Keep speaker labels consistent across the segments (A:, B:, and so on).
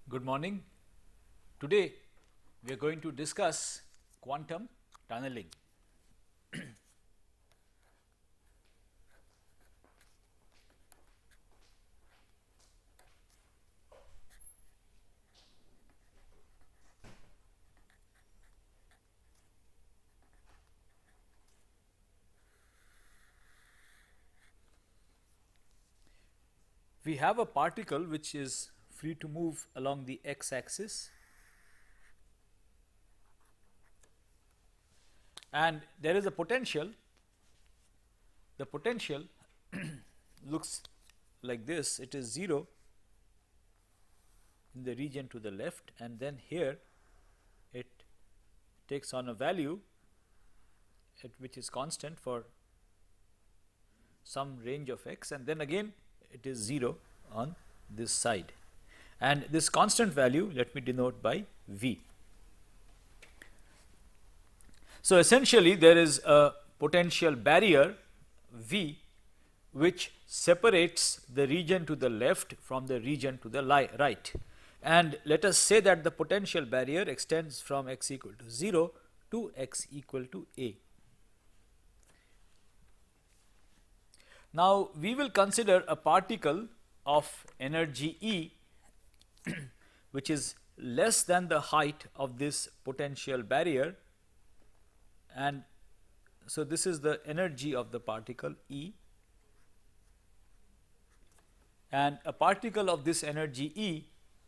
A: Good morning. Today we are going to discuss quantum tunneling. We have a particle which is free to move along the x axis, and there is a potential. The potential looks like this. It is 0 in the region to the left, and then here it takes on a value which is constant for some range of x, and then again it is 0 on this side, and this constant value let me denote by V. So, essentially there is a potential barrier V which separates the region to the left from the region to the right, and let us say that the potential barrier extends from x equal to 0 to x equal to a. Now, we will consider a particle of energy E which is less than the height of this potential barrier, and so this is the energy of the particle E, and a particle of this energy E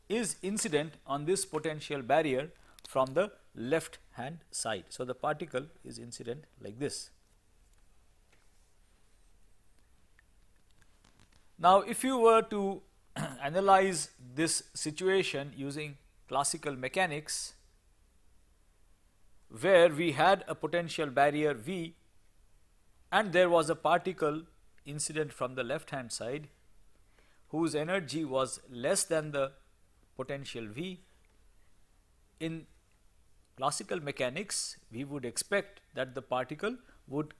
A: is incident on this potential barrier from the left hand side. So, the particle is incident like this. Now, if you were to analyze this situation using classical mechanics, where we had a potential barrier V and there was a particle incident from the left hand side whose energy was less than the potential V, in classical mechanics we would expect that the particle would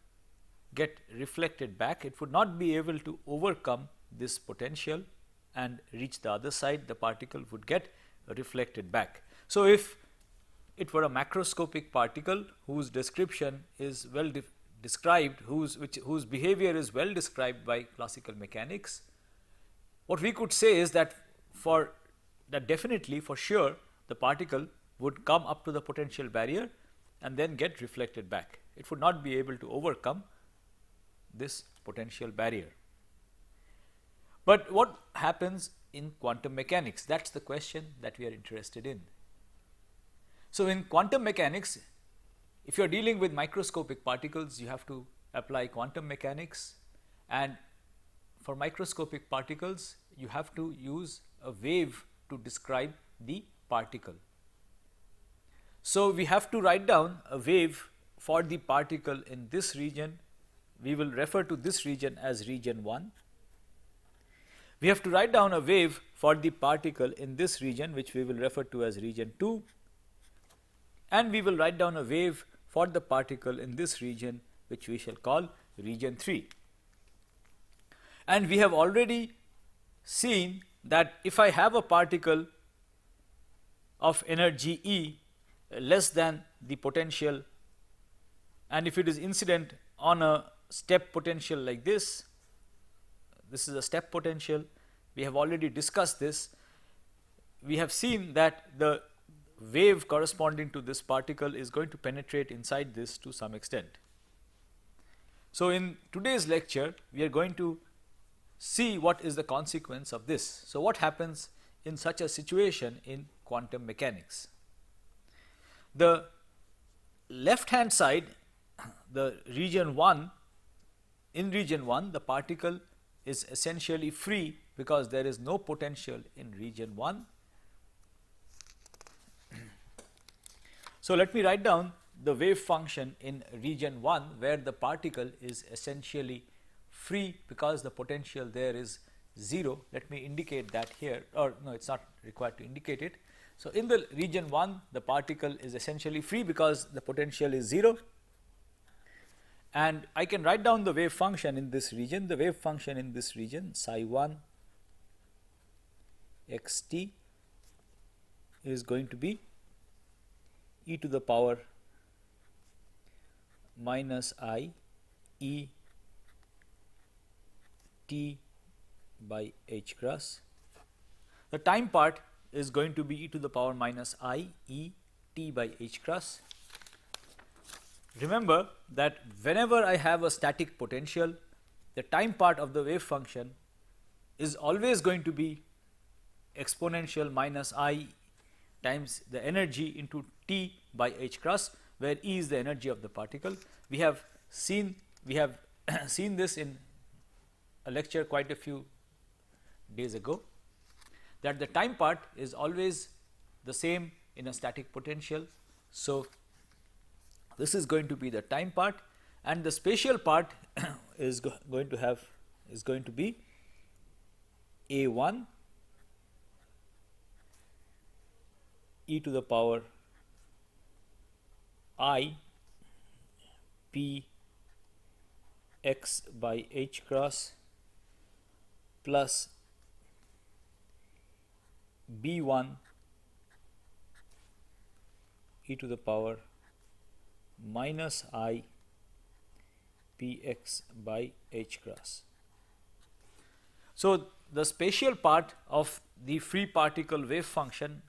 A: get reflected back. It would not be able to overcome this potential and reach the other side. The particle would get reflected back. So, if it were a macroscopic particle whose description is well described, whose behavior is well described by classical mechanics, what we could say is that definitely for sure the particle would come up to the potential barrier and then get reflected back. It would not be able to overcome this potential barrier. But what happens in quantum mechanics? That is the question that we are interested in. So, in quantum mechanics, if you are dealing with microscopic particles, you have to apply quantum mechanics, and for microscopic particles you have to use a wave to describe the particle. So, we have to write down a wave for the particle in this region. We will refer to this region as region 1. We have to write down a wave for the particle in this region, which we will refer to as region 2, and we will write down a wave for the particle in this region, which we shall call region 3. And we have already seen that if I have a particle of energy E less than the potential, and if it is incident on a step potential like this, this is a step potential, we have already discussed this. We have seen that the wave corresponding to this particle is going to penetrate inside this to some extent. So, in today's lecture we are going to see what is the consequence of this. So, what happens in such a situation in quantum mechanics? The left hand side, the region 1, in region 1 the particle is essentially free because there is no potential in region 1. So, let me write down the wave function in region 1 where the particle is essentially free because the potential there is 0. Let me indicate that here, or no, it is not required to indicate it. So, in the region 1 the particle is essentially free because the potential is 0, and I can write down the wave function in this region. The wave function in this region psi 1 x t is going to be e to the power minus I e t by h cross. The time part is going to be e to the power minus I e t by h cross. Remember that whenever I have a static potential, the time part of the wave function is always going to be exponential minus I times the energy into t by h cross, where E is the energy of the particle. We have seen seen this in a lecture quite a few days ago, that the time part is always the same in a static potential. So, this is going to be the time part, and the spatial part is going to be A1 e to the power I p x by h cross plus B1 e to the power minus I p x by h cross. So, the spatial part of the free particle wave function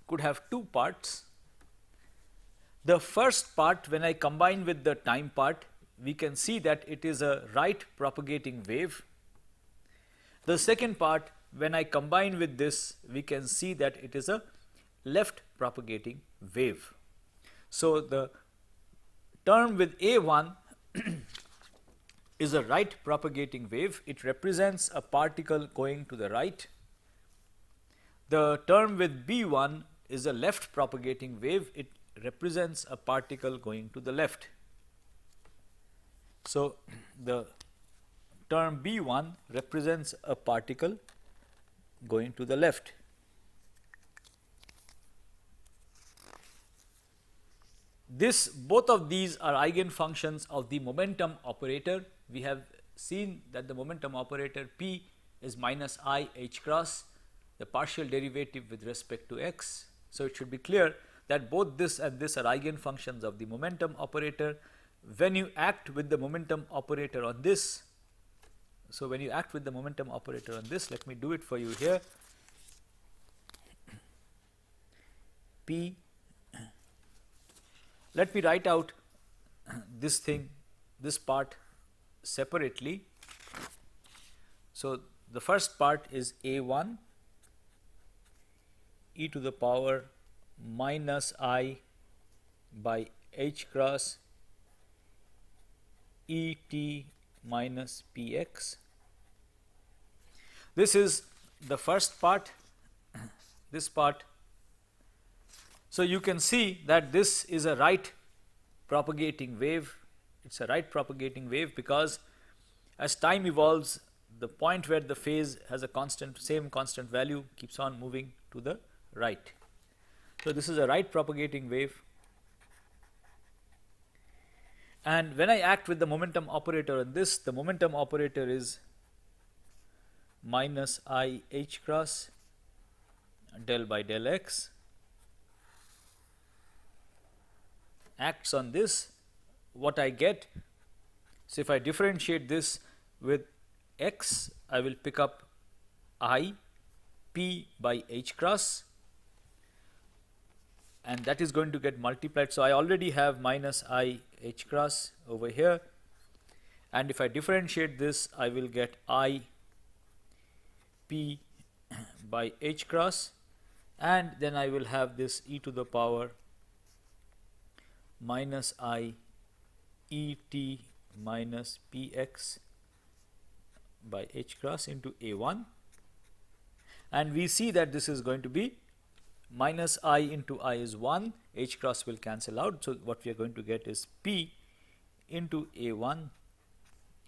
A: could have two parts. The first part, when I combine with the time part, we can see that it is a right propagating wave. The second part, when I combine with this, we can see that it is a left propagating wave. So, the term with A1 is a right propagating wave. It represents a particle going to the right. The term with B1 is a left propagating wave. It represents a particle going to the left. So, the term B1 represents a particle going to the left. Both of these are eigenfunctions of the momentum operator. We have seen that the momentum operator P is minus I h cross, the partial derivative with respect to x. So, it should be clear that both this and this are eigenfunctions of the momentum operator. When you act with the momentum operator on this, so when you act with the momentum operator on this, let me do it for you here. P, let me write out this part separately. So, the first part is A1 e to the power minus I by h cross E t minus p x. This is the first part, this part. So, you can see that this is a right propagating wave. It is a right propagating wave because as time evolves, the point where the phase has a same constant value keeps on moving to the right. So, this is a right propagating wave, and when I act with the momentum operator on this, the momentum operator is minus I h cross del by del x, acts on this. What I get, so if I differentiate this with x, I will pick up I p by h cross, and that is going to get multiplied. So, I already have minus I h cross over here, and if I differentiate this, I will get I p by h cross, and then I will have this e to the power minus I e t minus p x by h cross into A1, and we see that this is going to be minus I into I is 1, h cross will cancel out. So, what we are going to get is p into A1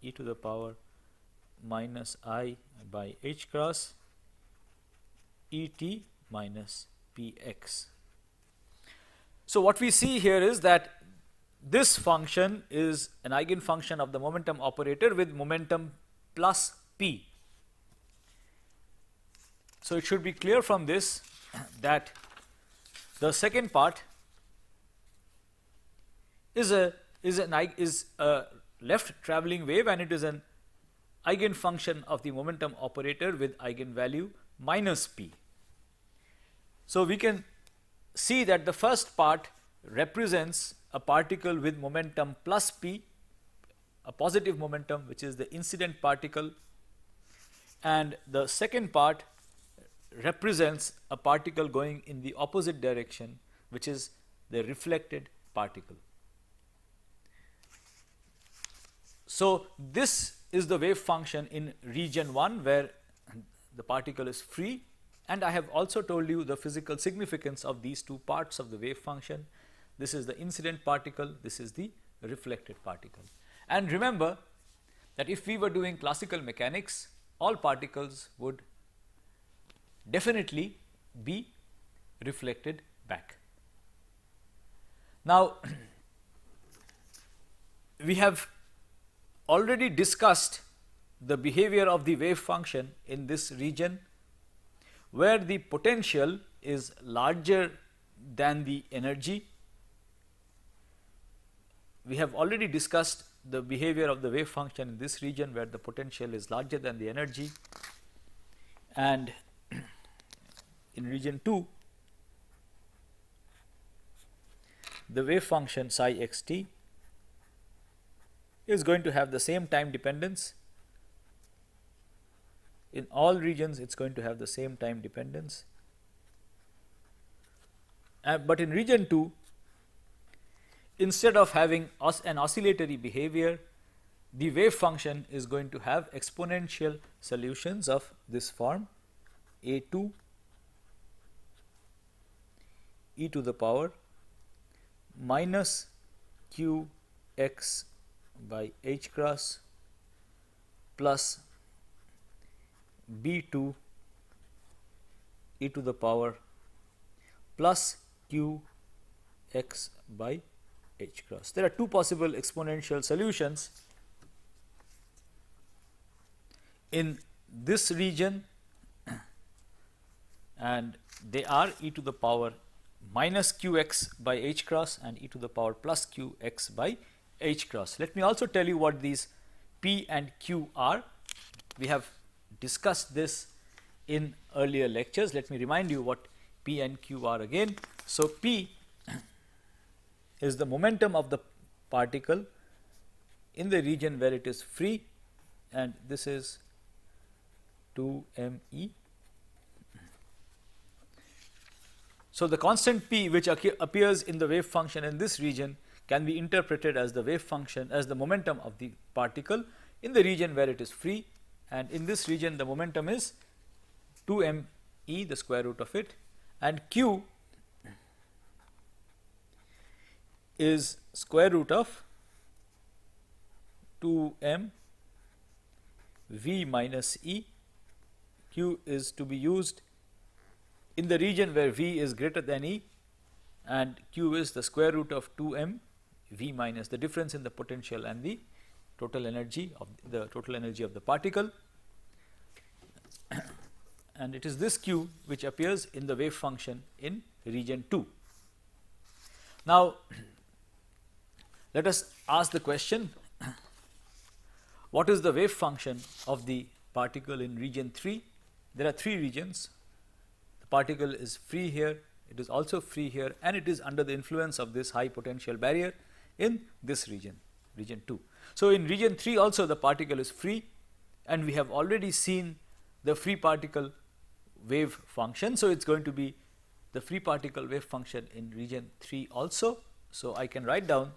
A: e to the power minus I by h cross E t minus p x. So, what we see here is that this function is an eigenfunction of the momentum operator with momentum plus p. So, it should be clear from this that the second part is a left travelling wave, and it is an eigenfunction of the momentum operator with eigenvalue minus p. So, we can see that the first part represents a particle with momentum plus p, a positive momentum, which is the incident particle, and the second part represents a particle going in the opposite direction, which is the reflected particle. So, this is the wave function in region 1, where the particle is free, and I have also told you the physical significance of these two parts of the wave function. This is the incident particle, this is the reflected particle. And remember that if we were doing classical mechanics, all particles would definitely be reflected back. Now, we have already discussed the behavior of the wave function in this region, where the potential is larger than the energy. We have already discussed the behavior of the wave function in this region, where the potential is larger than the energy, and in region 2 the wave function psi xt is going to have the same time dependence. In all regions it is going to have the same time dependence, but in region 2, instead of having an oscillatory behavior, the wave function is going to have exponential solutions of this form: a2 e to the power minus q x by h cross plus b2 e to the power plus q x by h cross. There are two possible exponential solutions in this region, and they are e to the power minus qx by h cross and e to the power plus qx by h cross. Let me also tell you what these p and q are. We have discussed this in earlier lectures. Let me remind you what p and q are again. So, p is the momentum of the particle in the region where it is free, and this is 2m(e). So, the constant p which appears in the wave function in this region can be interpreted as the wave function, as the momentum of the particle in the region where it is free, and in this region the momentum is 2m(e), the square root of it, and q is square root of 2m v minus e. Q is to be used in the region where v is greater than e, and q is the square root of 2m v minus the difference in the potential and the total energy of the particle, and it is this q which appears in the wave function in region 2. Now, let us ask the question, what is the wave function of the particle in region 3? There are three regions. The particle is free here, it is also free here, and it is under the influence of this high potential barrier in this region, region 2. So, in region 3 also the particle is free, and we have already seen the free particle wave function. So, it is going to be the free particle wave function in region 3 also. So, I can write down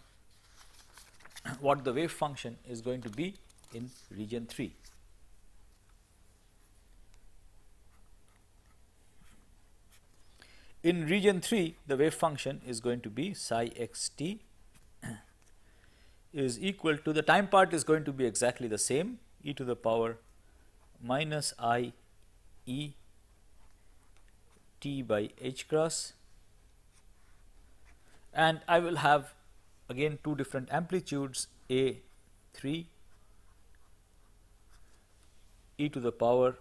A: what the wave function is going to be in region 3. In region 3, the wave function is going to be psi xt is equal to, the time part is going to be exactly the same, e to the power minus I e t by h cross, and I will have again two different amplitudes, a3 e to the power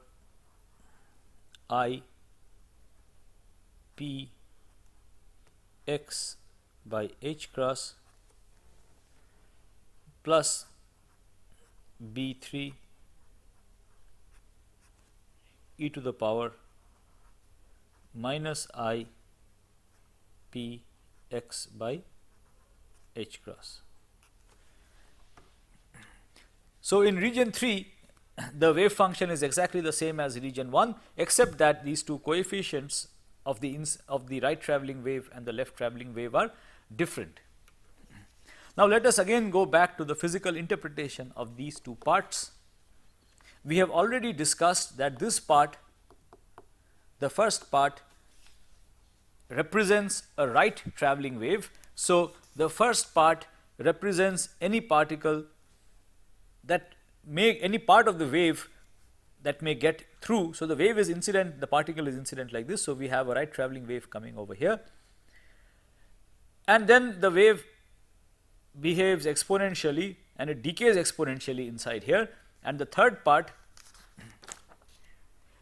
A: I P x by h cross plus B3 e to the power minus I P x by h cross. So, in region 3 the wave function is exactly the same as region 1, except that these two coefficients of the right travelling wave and the left travelling wave are different. Now, let us again go back to the physical interpretation of these two parts. We have already discussed that this part, the first part, represents a right travelling wave. So, the first part represents any particle that may, any part of the wave that may get through. So, the wave is incident, the particle is incident like this. So, we have a right travelling wave coming over here, and then the wave behaves exponentially and it decays exponentially inside here, and the third part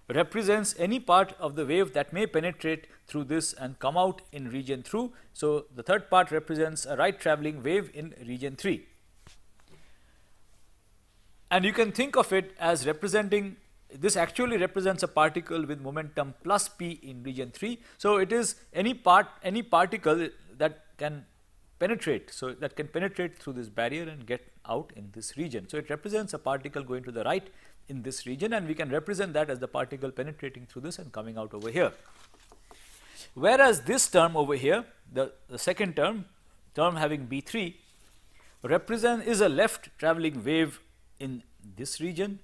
A: represents any part of the wave that may penetrate through this and come out in region 3. So, the third part represents a right travelling wave in region 3, and you can think of it as representing, this actually represents a particle with momentum plus p in region 3. So, it is any particle that can penetrate, so that can penetrate through this barrier and get out in this region. So, it represents a particle going to the right in this region, and we can represent that as the particle penetrating through this and coming out over here. Whereas this term over here, the second term having B3 is a left travelling wave in this region,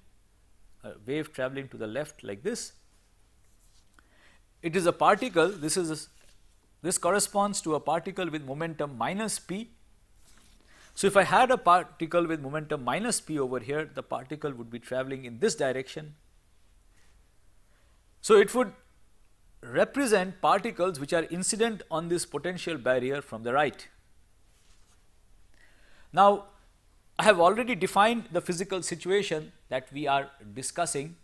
A: a wave travelling to the left like this. It is a particle, this corresponds to a particle with momentum minus p. So, if I had a particle with momentum minus p over here, the particle would be travelling in this direction. So, it would represent particles which are incident on this potential barrier from the right. Now, I have already defined the physical situation that we are discussing.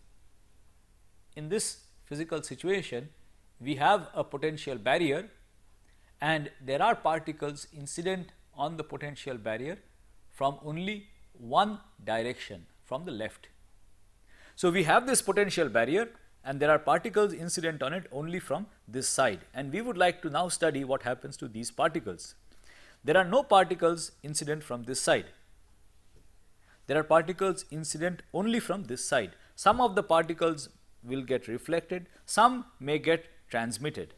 A: In this physical situation, we have a potential barrier and there are particles incident on the potential barrier from only one direction, from the left. So, we have this potential barrier and there are particles incident on it only from this side, and we would like to now study what happens to these particles. There are no particles incident from this side. There are particles incident only from this side. Some of the particles will get reflected, some may get transmitted.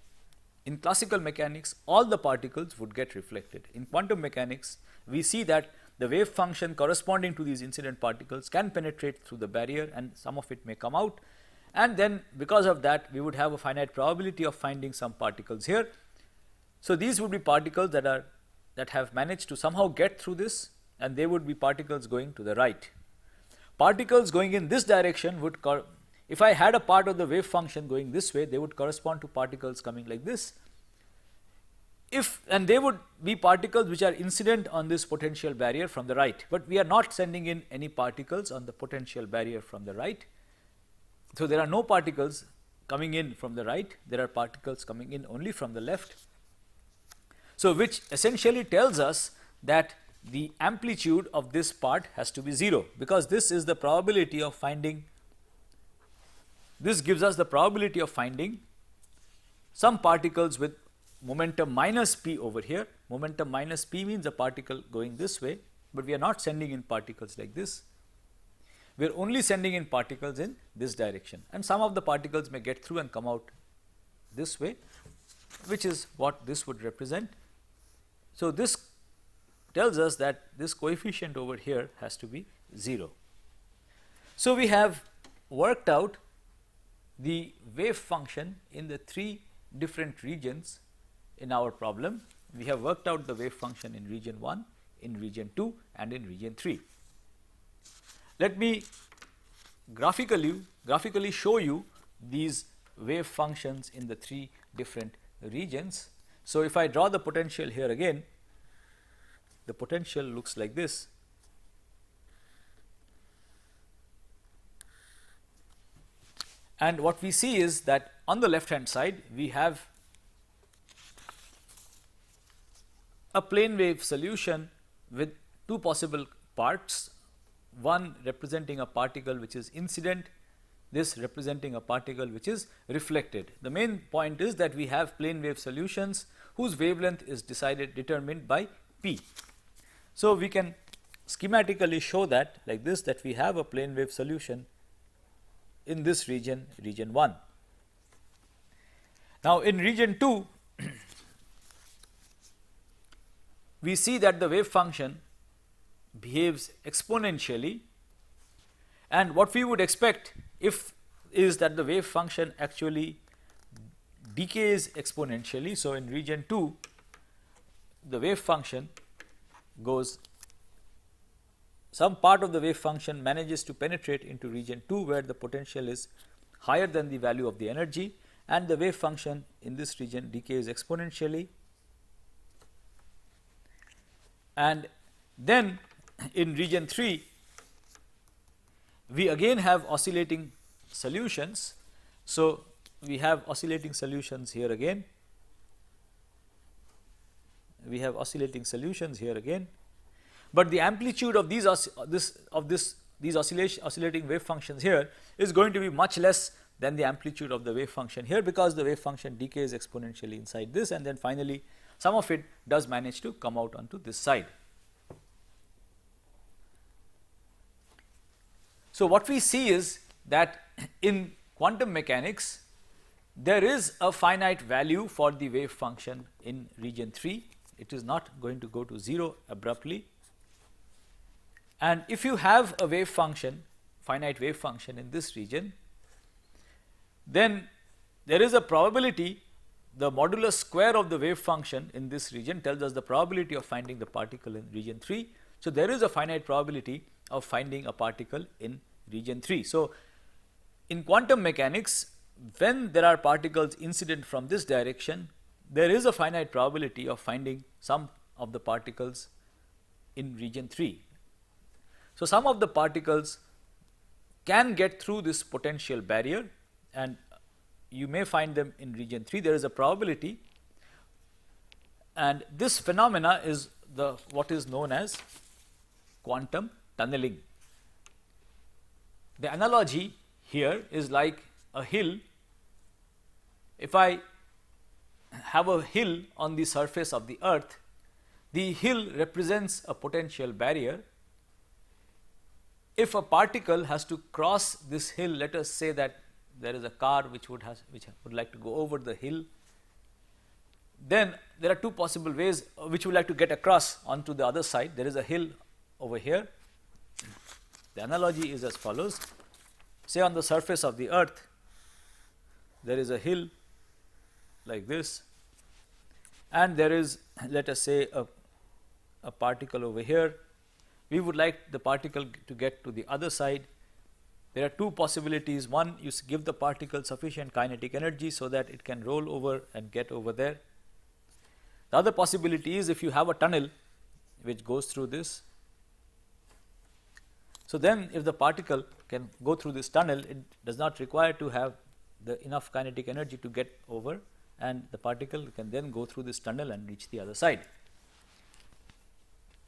A: In classical mechanics, all the particles would get reflected. In quantum mechanics, we see that the wave function corresponding to these incident particles can penetrate through the barrier and some of it may come out, and then because of that we would have a finite probability of finding some particles here. So, these would be particles that have managed to somehow get through this, and they would be particles going to the right. Particles going in this direction would, if I had a part of the wave function going this way, they would correspond to particles coming like this. And they would be particles which are incident on this potential barrier from the right, but we are not sending in any particles on the potential barrier from the right. So, there are no particles coming in from the right, there are particles coming in only from the left. So, which essentially tells us that the amplitude of this part has to be 0, because this is the probability of finding, this gives us the probability of finding some particles with momentum minus p over here. Momentum minus p means a particle going this way, but we are not sending in particles like this. We are only sending in particles in this direction, and some of the particles may get through and come out this way, which is what this would represent. So, this tells us that this coefficient over here has to be 0. So, we have worked out the wave function in the 3 different regions in our problem. We have worked out the wave function in region 1, in region 2 and in region 3. Let me graphically show you these wave functions in the 3 different regions. So, if I draw the potential here again, the potential looks like this. And what we see is that on the left hand side we have a plane wave solution with two possible parts, one representing a particle which is incident, this representing a particle which is reflected. The main point is that we have plane wave solutions whose wavelength is determined by P. So, we can schematically show that like this, that we have a plane wave solution in this region, region 1. Now, in region 2, we see that the wave function behaves exponentially, and what we would expect if is that the wave function actually decays exponentially. So, in region 2, the wave function goes, some part of the wave function manages to penetrate into region 2 where the potential is higher than the value of the energy, and the wave function in this region decays exponentially. And then in region 3, we again have oscillating solutions. So, we have oscillating solutions here again, we have oscillating solutions here again, but the amplitude of these oscillating wave functions here is going to be much less than the amplitude of the wave function here, because the wave function decays exponentially inside this, and then finally some of it does manage to come out onto this side. So, what we see is that in quantum mechanics there is a finite value for the wave function in region 3, it is not going to go to 0 abruptly, and if you have a wave function, finite wave function in this region, then there is a probability, the modulus square of the wave function in this region tells us the probability of finding the particle in region 3. So, there is a finite probability of finding a particle in region 3. So, in quantum mechanics, when there are particles incident from this direction, there is a finite probability of finding some of the particles in region 3. So, some of the particles can get through this potential barrier, and you may find them in region 3. There is a probability, and this phenomena is what is known as quantum tunneling. The analogy here is like a hill. If I have a hill on the surface of the earth, the hill represents a potential barrier. If a particle has to cross this hill, let us say that there is a car which would like to go over the hill, then there are two possible ways which would like to get across onto the other side. There is a hill over here. The analogy is as follows: say on the surface of the earth there is a hill like this, and there is, let us say, a particle over here. We would like the particle to get to the other side. There are two possibilities. One, you give the particle sufficient kinetic energy so that it can roll over and get over there. The other possibility is if you have a tunnel which goes through this. So, then if the particle can go through this tunnel, it does not require to have enough kinetic energy to get over, and the particle can then go through this tunnel and reach the other side.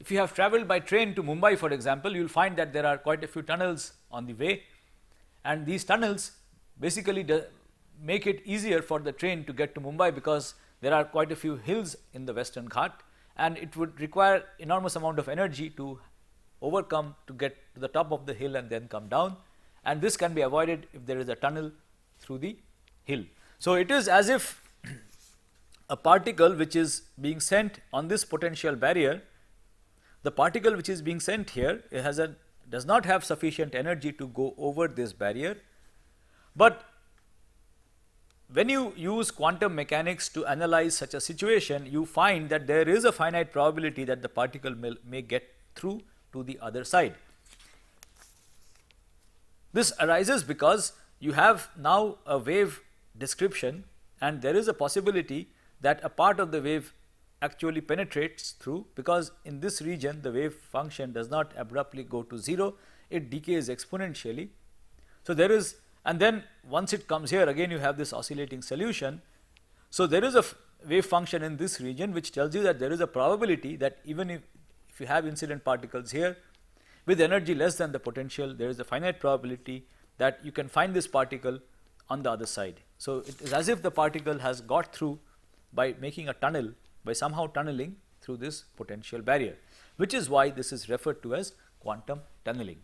A: If you have travelled by train to Mumbai, for example, you will find that there are quite a few tunnels on the way, and these tunnels basically make it easier for the train to get to Mumbai, because there are quite a few hills in the Western Ghat, and it would require enormous amount of energy to overcome to get to the top of the hill and then come down, and this can be avoided if there is a tunnel through the hill. So, it is as if a particle which is being sent on this potential barrier, the particle which is being sent here does not have sufficient energy to go over this barrier, but when you use quantum mechanics to analyze such a situation, you find that there is a finite probability that the particle may get through to the other side. This arises because you have now a wave description, and there is a possibility that a part of the wave actually penetrates through, because in this region the wave function does not abruptly go to 0, it decays exponentially. So, there is, and then once it comes here, again you have this oscillating solution. So, there is wave function in this region, which tells you that there is a probability that even if you have incident particles here with energy less than the potential, there is a finite probability that you can find this particle on the other side. So, it is as if the particle has got through by making a tunnel, by somehow tunneling through this potential barrier, which is why this is referred to as quantum tunneling.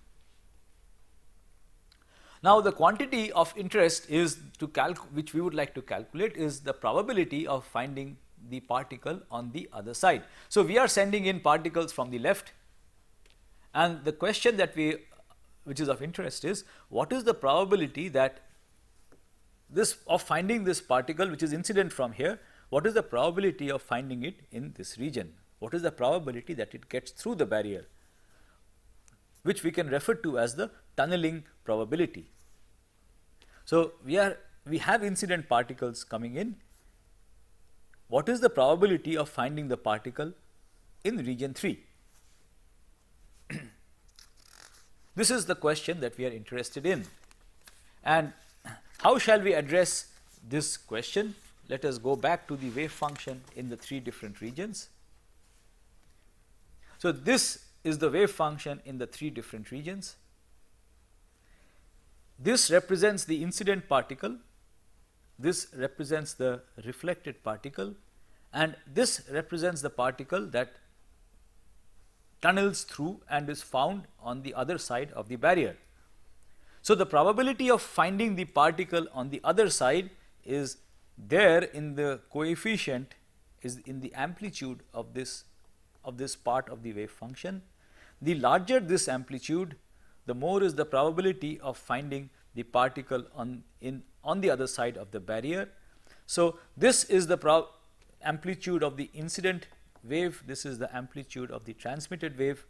A: Now, the quantity of interest is to which we would like to calculate is the probability of finding the particle on the other side. So, we are sending in particles from the left, and the question that which is of interest is what is the probability that of finding this particle which is incident from here, what is the probability of finding it in this region? What is the probability that it gets through the barrier, which we can refer to as the tunneling probability. So, we have incident particles coming in. What is the probability of finding the particle in region 3? This is the question that we are interested in. And how shall we address this question? Let us go back to the wave function in the 3 different regions. So, this is the wave function in the 3 different regions. This represents the incident particle, this represents the reflected particle, and this represents the particle that tunnels through and is found on the other side of the barrier. So, the probability of finding the particle on the other side is there in the coefficient, is in the amplitude of this part of the wave function. The larger this amplitude, the more is the probability of finding the particle on the other side of the barrier. So, this is the amplitude of the incident wave, this is the amplitude of the transmitted wave.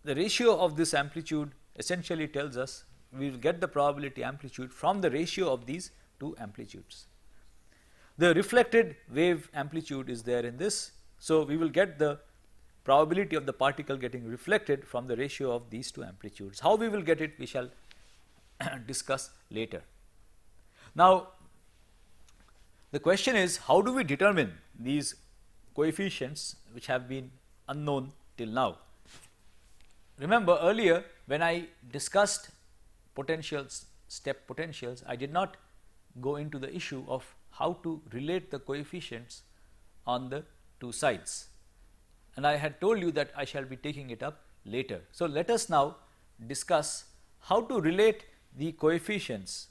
A: The ratio of this amplitude essentially tells us we will get the probability amplitude from the ratio of these 2 amplitudes. The reflected wave amplitude is there in this. So, we will get the probability of the particle getting reflected from the ratio of these 2 amplitudes. How we will get it, we shall discuss later. Now, the question is how do we determine these coefficients which have been unknown till now. Remember earlier when I discussed potentials, step potentials, I did not go into the issue of how to relate the coefficients on the 2 sides, and I had told you that I shall be taking it up later. So, let us now discuss how to relate the coefficients,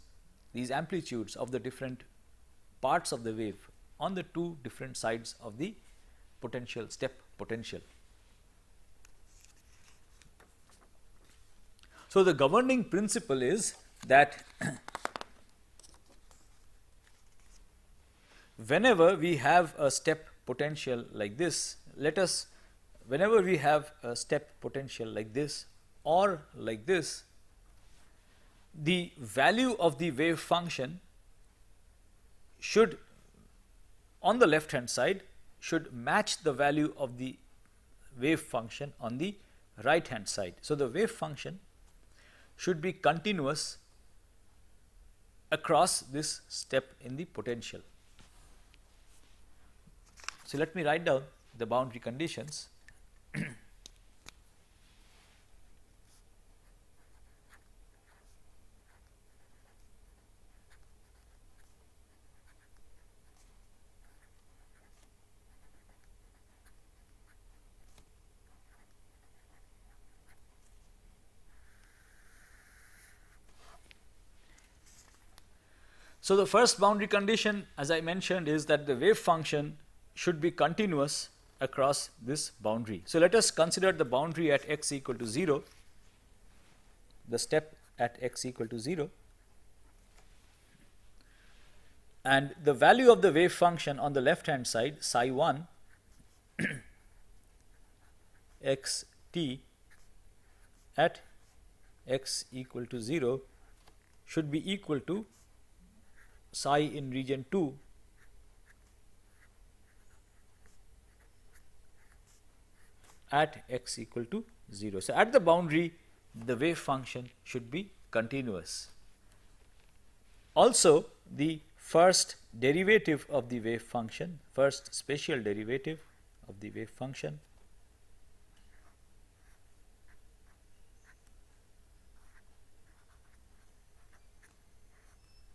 A: these amplitudes of the different parts of the wave on the 2 different sides of the potential, step potential. So, the governing principle is that whenever we have a step potential like this, whenever we have a step potential like this or like this, the value of the wave function should, on the left hand side, should match the value of the wave function on the right hand side. So, the wave function should be continuous across this step in the potential. So, let me write down the boundary conditions. So, the first boundary condition, as I mentioned, is that the wave function should be continuous across this boundary. So, let us consider the boundary at x equal to 0, the step at x equal to 0, and the value of the wave function on the left hand side, psi 1 x t at x equal to 0 should be equal to psi in region 2 at x equal to 0. So, at the boundary the wave function should be continuous. Also, the first derivative of the wave function, first spatial derivative of the wave function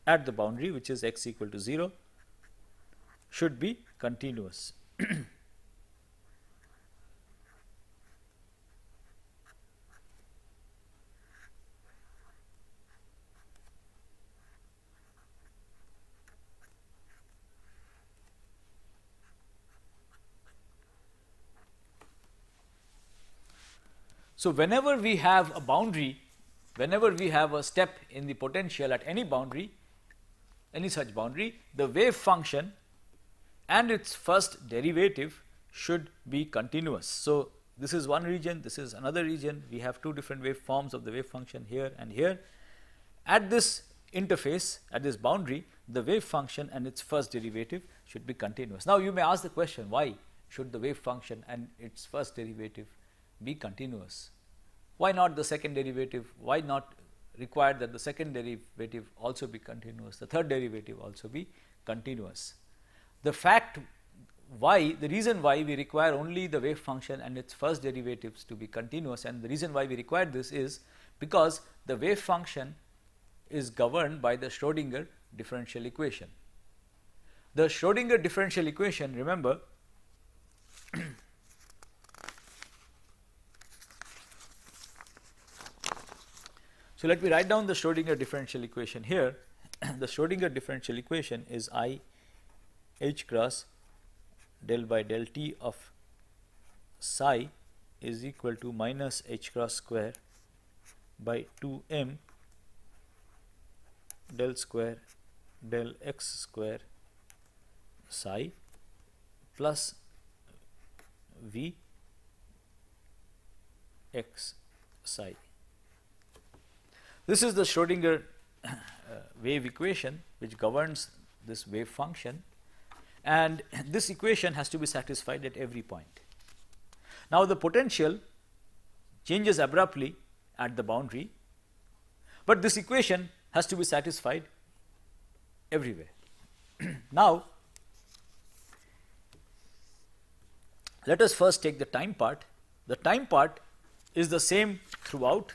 A: at the boundary, which is x equal to 0, should be continuous. So, whenever we have a boundary, whenever we have a step in the potential at any boundary, any such boundary, the wave function and its first derivative should be continuous. So, this is one region, this is another region, we have two different waveforms of the wave function here and here. At this interface, at this boundary, the wave function and its first derivative should be continuous. Now, you may ask the question, why should the wave function and its first derivative be continuous? Why not the second derivative? Why not require that the second derivative also be continuous, the third derivative also be continuous? The reason why we require only the wave function and its first derivatives to be continuous, and the reason why we require this is because the wave function is governed by the Schrodinger differential equation. The Schrodinger differential equation, remember, so let me write down the Schrodinger differential equation here. The Schrodinger differential equation is I h cross del by del t of psi is equal to minus h cross square by 2m del square del x square psi plus v x psi. This is the Schrodinger wave equation which governs this wave function, and this equation has to be satisfied at every point. Now, the potential changes abruptly at the boundary, but this equation has to be satisfied everywhere. Now, let us first take the time part. The time part is the same throughout.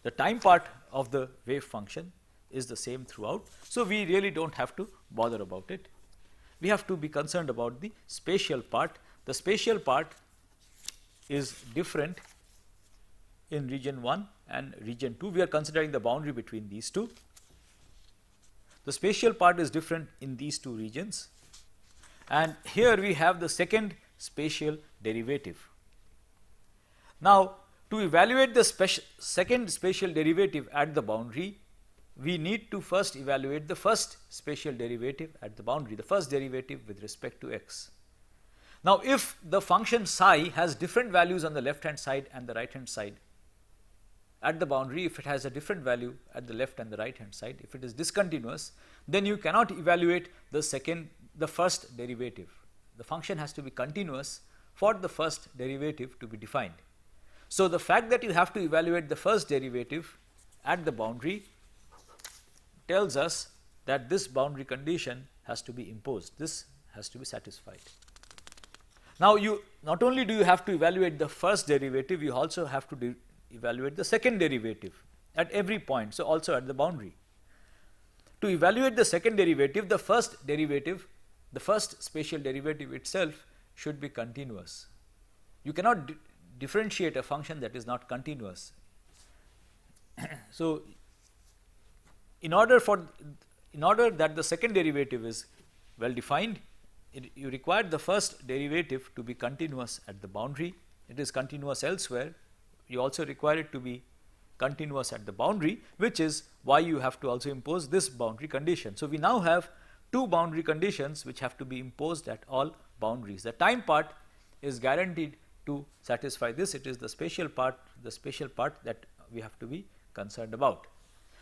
A: The time part of the wave function is the same throughout. So, we really do not have to bother about it. We have to be concerned about the spatial part. The spatial part is different in region 1 and region 2. We are considering the boundary between these two. The spatial part is different in these two regions, and here we have the second spatial derivative. Now, to evaluate the second spatial derivative at the boundary, we need to first evaluate the first spatial derivative at the boundary, the first derivative with respect to x. Now, if the function psi has different values on the left hand side and the right hand side at the boundary, if it has a different value at the left and the right hand side, if it is discontinuous, then you cannot evaluate the first derivative. The function has to be continuous for the first derivative to be defined. So, the fact that you have to evaluate the first derivative at the boundary tells us that this boundary condition has to be imposed, this has to be satisfied. Now, you not only do you have to evaluate the first derivative, you also have to evaluate the second derivative at every point, so also at the boundary. To evaluate the second derivative, the first spatial derivative itself should be continuous. You cannot differentiate a function that is not continuous. So, in order that the second derivative is well defined, you require the first derivative to be continuous at the boundary. It is continuous elsewhere. You also require it to be continuous at the boundary, which is why you have to also impose this boundary condition. So, we now have two boundary conditions which have to be imposed at all boundaries. The time part is guaranteed to satisfy this. It is the spatial part that we have to be concerned about.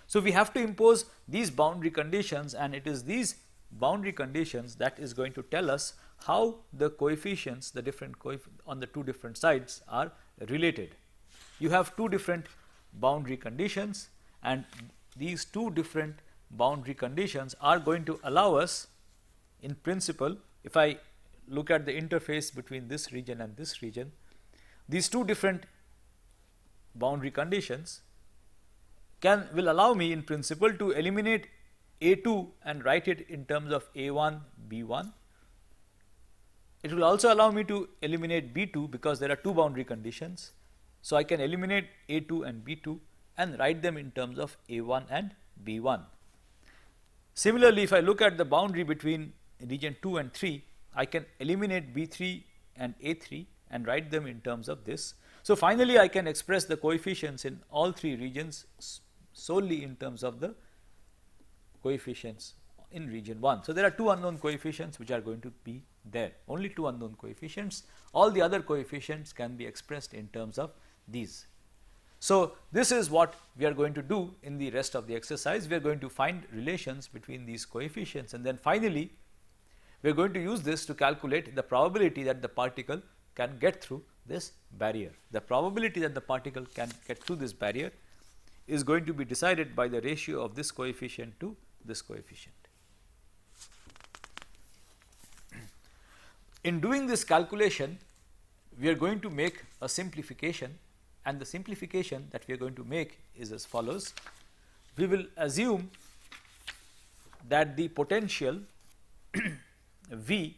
A: So, we have to impose these boundary conditions, and it is these boundary conditions that is going to tell us how the coefficients, the different on the two different sides are related. You have two different boundary conditions, and these two different boundary conditions are going to allow us, in principle, if I look at the interface between this region and this region, these two different boundary conditions will allow me in principle to eliminate A2 and write it in terms of A1 B1. It will also allow me to eliminate B2 because there are two boundary conditions. So, I can eliminate A2 and B2 and write them in terms of A1 and B1. Similarly, if I look at the boundary between region 2 and 3, I can eliminate B3 and A3 and write them in terms of this. So, finally, I can express the coefficients in all three regions solely in terms of the coefficients in region 1. So, there are two unknown coefficients which are going to be there, only two unknown coefficients. All the other coefficients can be expressed in terms of these. So, this is what we are going to do in the rest of the exercise. We are going to find relations between these coefficients, and then finally, we are going to use this to calculate the probability that the particle can get through this barrier. The probability that the particle can get through this barrier is going to be decided by the ratio of this coefficient to this coefficient. In doing this calculation, we are going to make a simplification, and the simplification that we are going to make is as follows. We will assume that the potential V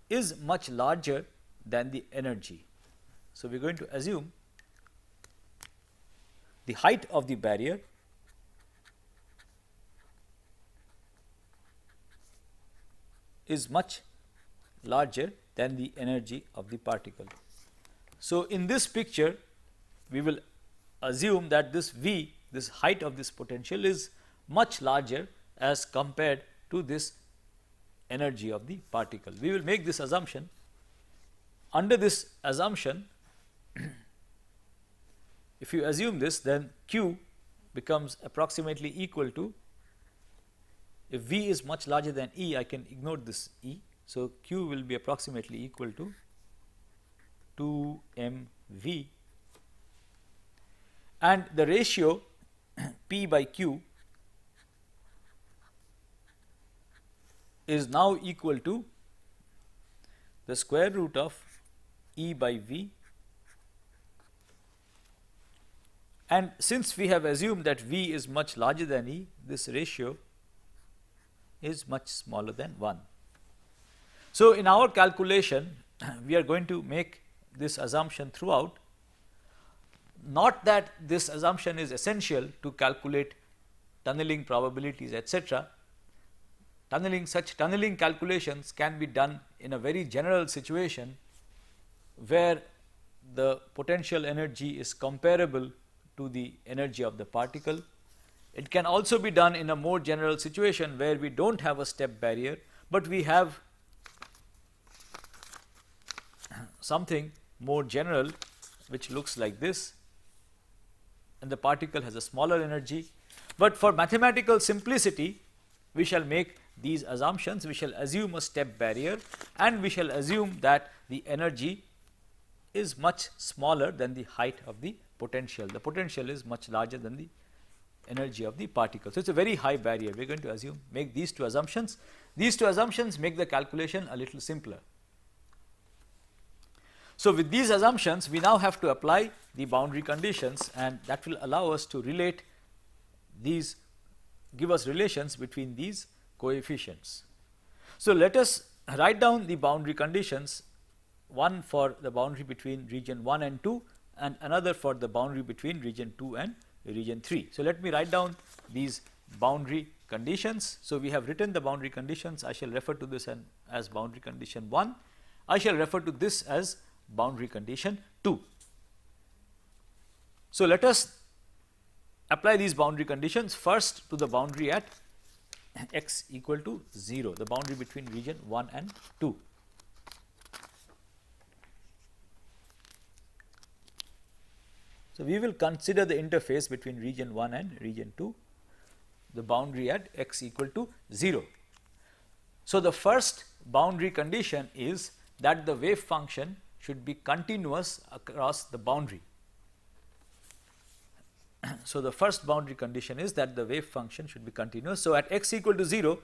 A: is much larger than the energy. So, we are going to assume the height of the barrier is much larger than the energy of the particle. So, in this picture, we will assume that this V, this height of this potential, is much larger as compared to this energy of the particle. We will make this assumption. Under this assumption, if you assume this, then Q becomes approximately equal to, if V is much larger than E, I can ignore this E. So, Q will be approximately equal to 2 mV, and the ratio P by Q is now equal to the square root of E by V, and since we have assumed that V is much larger than E, this ratio is much smaller than 1. So, in our calculation, we are going to make this assumption throughout, not that this assumption is essential to calculate tunneling probabilities, etc. Such tunneling calculations can be done in a very general situation where the potential energy is comparable to the energy of the particle. It can also be done in a more general situation where we do not have a step barrier, but we have something more general which looks like this, and the particle has a smaller energy. But for mathematical simplicity, we shall make these assumptions. We shall assume a step barrier, and we shall assume that the energy is much smaller than the height of the potential. The potential is much larger than the energy of the particle. So, it is a very high barrier. We are going to make these two assumptions. These two assumptions make the calculation a little simpler. So, with these assumptions, we now have to apply the boundary conditions, and that will allow us to relate these, give us relations between these coefficients. So, let us write down the boundary conditions, one for the boundary between region 1 and 2 and another for the boundary between region 2 and region 3. So, let me write down these boundary conditions. So, we have written the boundary conditions. I shall refer to this as boundary condition 1. I shall refer to this as boundary condition 2. So, let us apply these boundary conditions first to the boundary at x equal to 0, the boundary between region 1 and 2. So, we will consider the interface between region 1 and region 2, the boundary at x equal to 0. So, the first boundary condition is that the wave function should be continuous across the boundary. So the first boundary condition is that the wave function should be continuous. So at x equal to 0,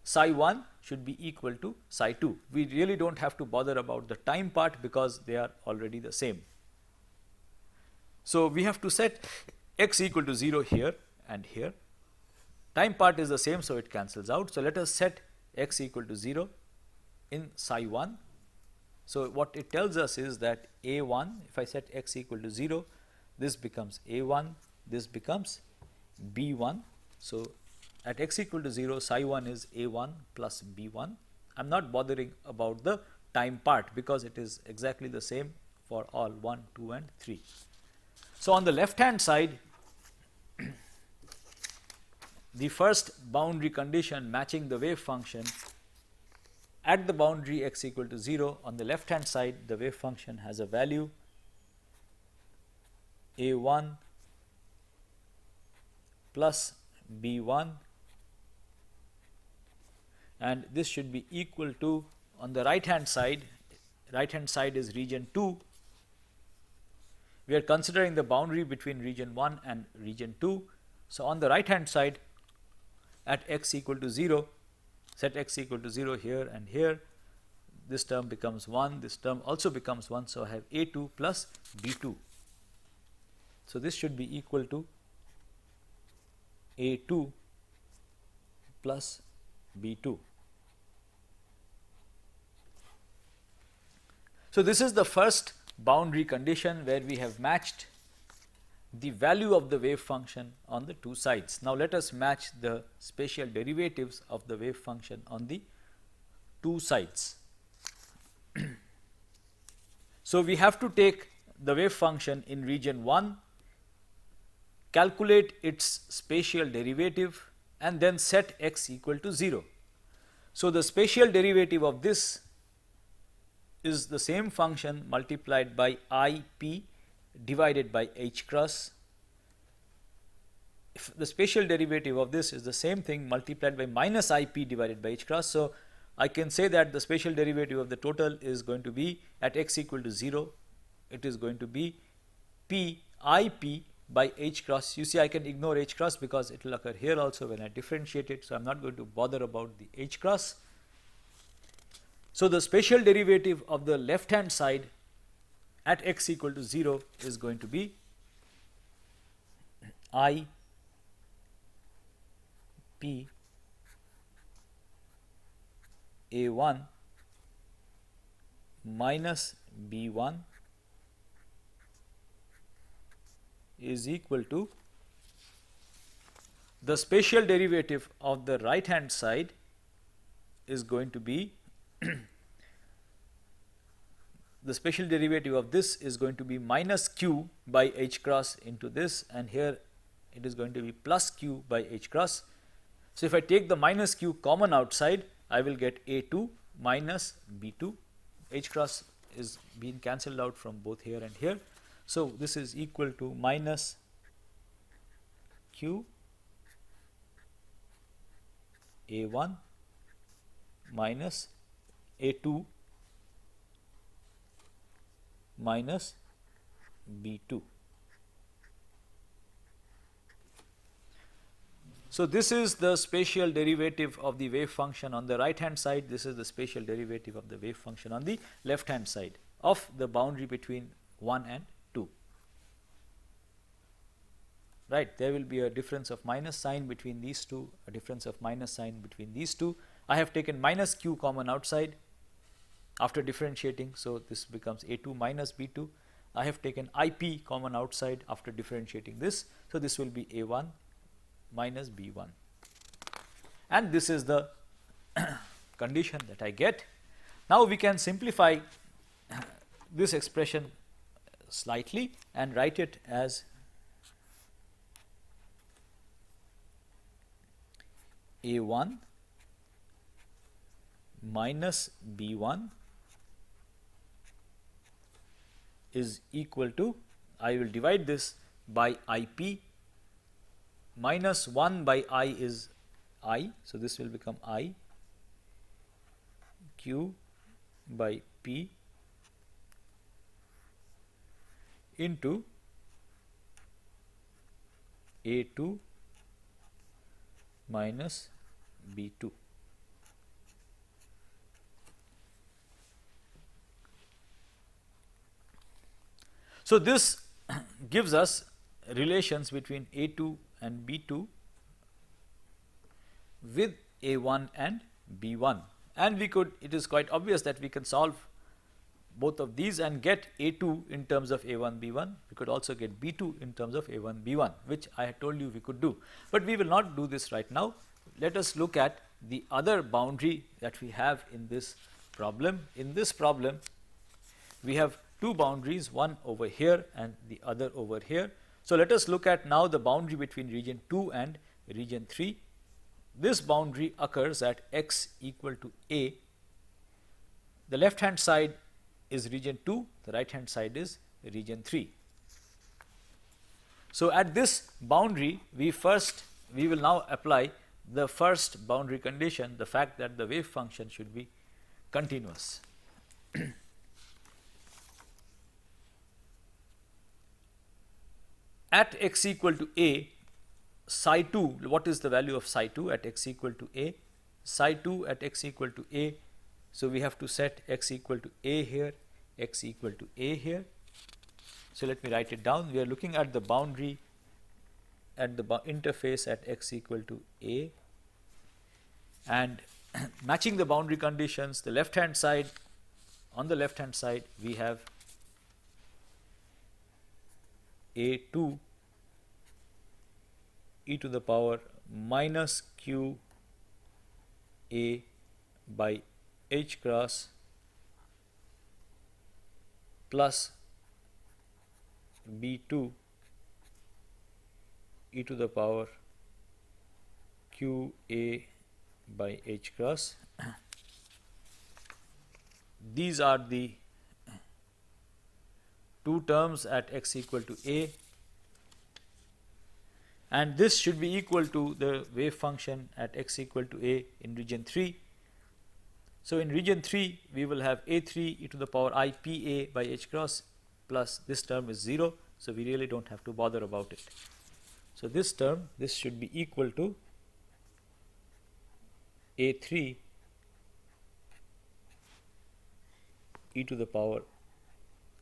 A: psi 1 should be equal to psi 2. We really do not have to bother about the time part because they are already the same. So we have to set x equal to 0 here and here. Time part is the same, so it cancels out. So let us set x equal to 0 in psi 1. So what it tells us is that a1, if I set x equal to 0, this becomes a1, this becomes b1. So at x equal to 0, psi 1 is a1 plus b1. I am not bothering about the time part because it is exactly the same for all 1, 2 and 3. So on the left hand side, the first boundary condition matching the wave function, at the boundary x equal to 0, on the left hand side the wave function has a value a1 plus b1, and this should be equal to, on the right hand side is region 2. We are considering the boundary between region 1 and region 2. So on the right hand side at x equal to 0, set x equal to 0 here and here, this term becomes 1, this term also becomes 1. So I have a2 plus b2. So this should be equal to a2 plus b2. So this is the first boundary condition where we have matched the value of the wave function on the two sides. Now let us match the spatial derivatives of the wave function on the two sides. So we have to take the wave function in region 1, calculate its spatial derivative and then set x equal to 0. So the spatial derivative of this is the same function multiplied by IP divided by h cross. If the spatial derivative of this is the same thing multiplied by minus IP divided by h cross. So I can say that the spatial derivative of the total is going to be at x equal to 0, it is going to be p IP by h cross. You see, I can ignore h cross because it will occur here also when I differentiate it. So I am not going to bother about the h cross. So the spatial derivative of the left hand side at x equal to 0 is going to be I p a1 minus b1 is equal to the spatial derivative of the right hand side is going to be the spatial derivative of this is going to be minus q by h cross into this, and here it is going to be plus q by h cross. So if I take the minus q common outside, I will get a2 minus b2. H cross is being cancelled out from both here and here. So this is equal to minus q a1 minus a2 minus b2. So this is the spatial derivative of the wave function on the right hand side, this is the spatial derivative of the wave function on the left hand side of the boundary between 1 and 2. Right, there will be a difference of minus sign between these two, a difference of minus sign between these two. I have taken minus q common outside after differentiating, so this becomes a2 minus b2. I have taken ip common outside after differentiating this, so this will be a1 minus b1, and this is the condition that I get. Now we can simplify this expression slightly and write it as a1 minus b1 is equal to, I will divide this by ip, minus 1 by I is I, so this will become I, q by p into A2 minus B2. So this gives us relations between A2 and B2 with A1 and B1, and we could, it is quite obvious that we can solve both of these and get A2 in terms of A1 B1. We could also get B2 in terms of A1 B1, which I had told you we could do, but we will not do this right now. Let us look at the other boundary that we have in this problem. In this problem we have two boundaries, one over here and the other over here. So let us look at now the boundary between region 2 and region 3. This boundary occurs at x equal to a. The left hand side is region 2, the right hand side is region 3. So at this boundary we will now apply the first boundary condition, the fact that the wave function should be continuous. At x equal to a, psi 2, what is the value of psi 2 at x equal to a? Psi 2 at x equal to a, so we have to set x equal to a here, x equal to a here. So let me write it down. We are looking at the boundary at the interface at x equal to a, and matching the boundary conditions, the left hand side, on the left hand side we have a2 e to the power minus q a by h cross plus b2 e to the power q a by h cross. These are the two terms at x equal to a, and this should be equal to the wave function at x equal to a in region 3. So in region 3 we will have a3 e to the power I p a by h cross plus this term is 0, so we really don't have to bother about it. So this term, this should be equal to a3 e to the power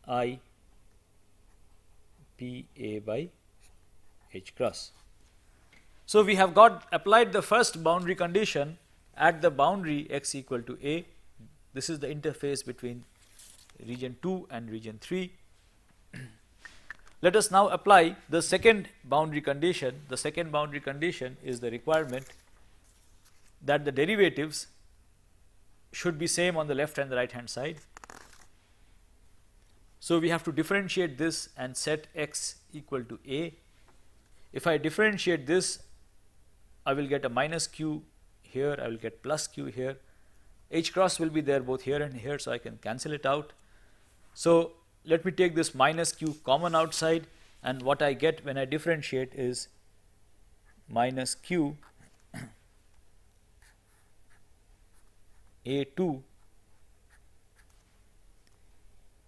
A: I p a by h cross. So we have applied the first boundary condition at the boundary x equal to a. This is the interface between region 2 and region 3. Let us now apply the second boundary condition. The second boundary condition is the requirement that the derivatives should be same on the left and the right hand side. So we have to differentiate this and set x equal to a. If I differentiate this, I will get a minus q here, I will get plus q here. H cross will be there both here and here, so I can cancel it out. So let me take this minus q common outside, and what I get when I differentiate is minus q a2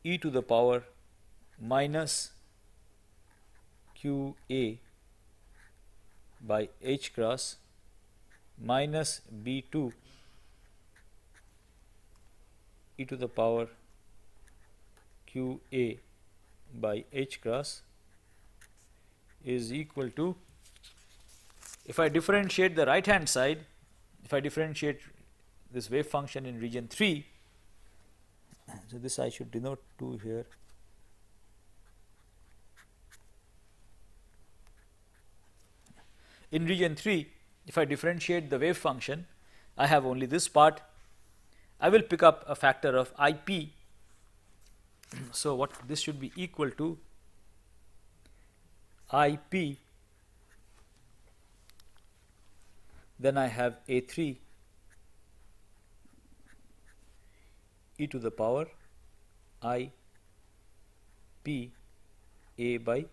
A: e to the power minus q a by h cross minus b2 e to the power q a by h cross is equal to, if I differentiate the right hand side, if I differentiate this wave function in region 3, so this I should denote 2 here. In region 3, if I differentiate the wave function, I have only this part. I will pick up a factor of IP. So what this should be equal to IP, then I have A3 e to the power I P A by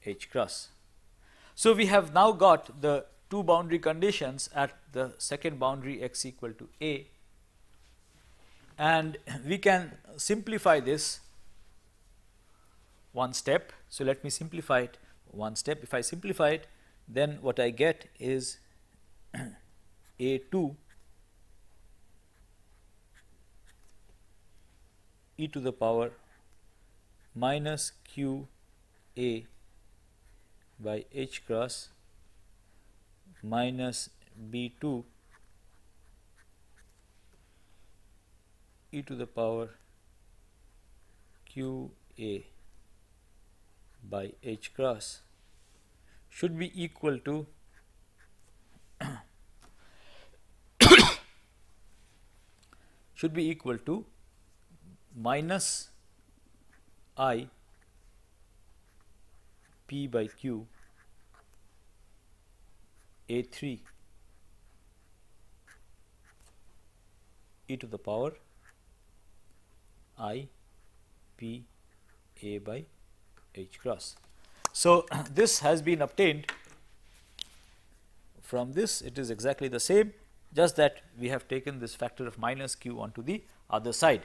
A: H cross. So we have now got the two boundary conditions at the second boundary x equal to a, and we can simplify this one step. So let me simplify it one step. If I simplify it, then what I get is A2 e to the power minus q a by h cross minus b2 e to the power q a by h cross should be equal to minus I p by q a3 e to the power I p a by h cross. So, this has been obtained from this. It is exactly the same, just that we have taken this factor of minus q onto the other side.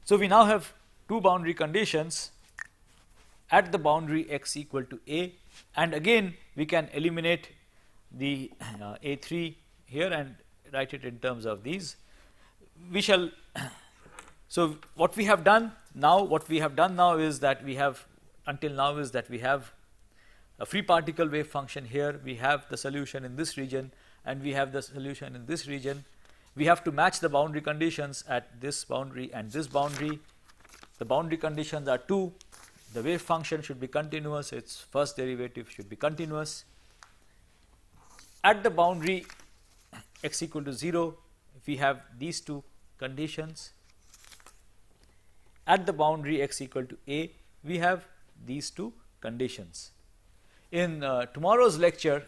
A: So, we now have two boundary conditions at the boundary x equal to a, and again we can eliminate the a3 here and write it in terms of these. We shall so what we have done now is that we have a free particle wave function here, we have the solution in this region and we have the solution in this region. We have to match the boundary conditions at this boundary and this boundary. The boundary conditions are two. The wave function should be continuous, its first derivative should be continuous. At the boundary x equal to 0, we have these two conditions. At the boundary x equal to a, we have these two conditions. In tomorrow's lecture,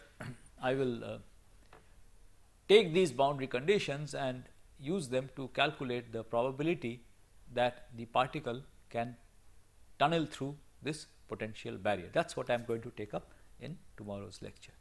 A: I will take these boundary conditions and use them to calculate the probability that the particle can tunnel through this potential barrier. That is what I am going to take up in tomorrow's lecture.